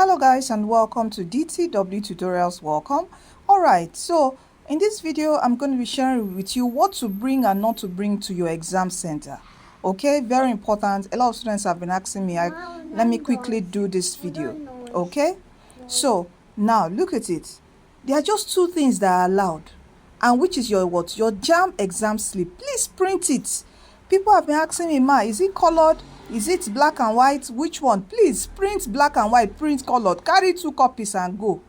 Hello guys, and welcome to DTW tutorials. Welcome. All right, so in this video I'm going to be sharing with you what to bring and not to bring to your exam center. Okay, very important. A lot of students have been asking me. Let me quickly do this video. Okay, so now look at it. There are just two things that are allowed, and which is your what? Your JAMB exam slip. Please print it. People have been asking me, ma, is it colored? Is it black and white? Which one? Please print black and white, print colored, carry 2 copies and go.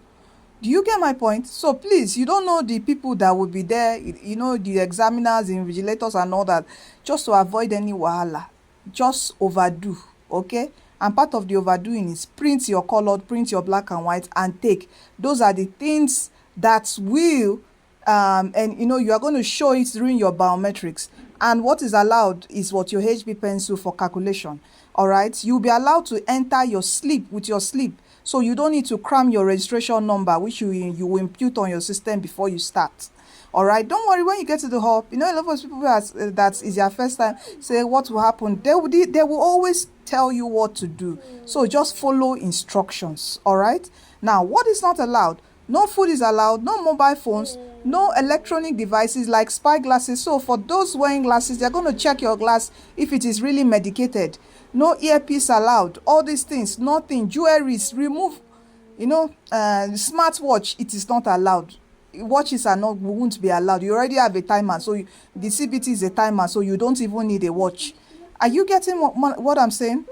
Do you get my point? So please, you don't know the people that will be there, you know, the examiners, the invigilators and all that, just to avoid any wahala. Just overdo, okay? And part of the overdoing is print your colored, print your black and white and take. Those are the things that will and you know, you are going to show it during your biometrics. And what is allowed is what your HB pencil for calculation. All right, you'll be allowed to enter your slip with your slip, so you don't need to cram your registration number, which you will impute on your system before you start. All right, don't worry. When you get to the hub, you know, a lot of people that is their first time say what will happen. They will always tell you what to do, so just follow instructions. All right, now what is not allowed? No food is allowed, no mobile phones, no electronic devices like spy glasses. So for those wearing glasses, they're going to check your glass if it is really medicated. No earpiece allowed. All these things, nothing. Jewelries, remove. You know, smartwatch, it is not allowed. Watches won't be allowed. You already have a timer, so the CBT is a timer, so you don't even need a watch. Are you getting what I'm saying?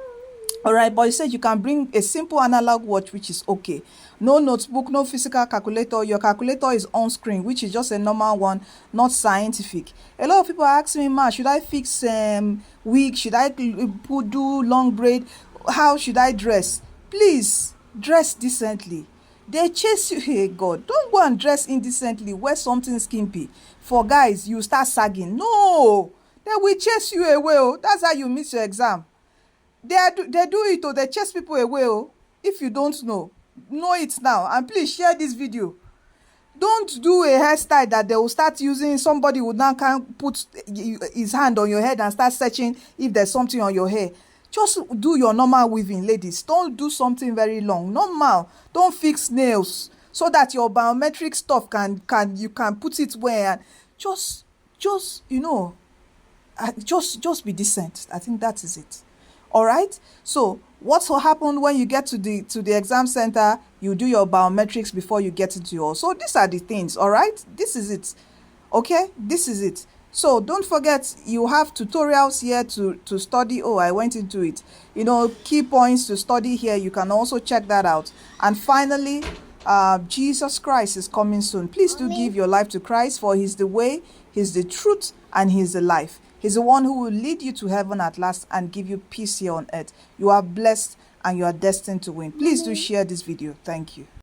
All right, but you said you can bring a simple analog watch, which is okay. No notebook, no physical calculator. Your calculator is on screen, which is just a normal one, not scientific. A lot of people are asking me, ma, should I fix wig? Should I do long braid? How should I dress? Please dress decently. They chase you. Hey God, don't go and dress indecently. Wear something skimpy. For guys, you start sagging. No, they will chase you away. Oh, that's how you miss your exam. They do it, or they chase people away. Oh, if you don't know it now. And please share this video. Don't do a hairstyle that they will start using. Somebody would now can put his hand on your head and start searching if there's something on your hair. Just do your normal weaving, ladies. Don't do something very long. Normal. Don't fix nails, so that your biometric stuff you can put it where. Just you know, just be decent. I think that is it. All right, so what will happen when you get to the exam center? You do your biometrics before you get into yours. So these are the things. All right, this is it. Okay, this is it. So don't forget, you have tutorials here to study. Oh, I went into it. You know, key points to study here. You can also check that out. And finally, Jesus Christ is coming soon. Please do give your life to Christ, for he's the way, he's the truth, and he's the life. He's the one who will lead you to heaven at last and give you peace here on earth. You are blessed and you are destined to win. Please do share this video. Thank you.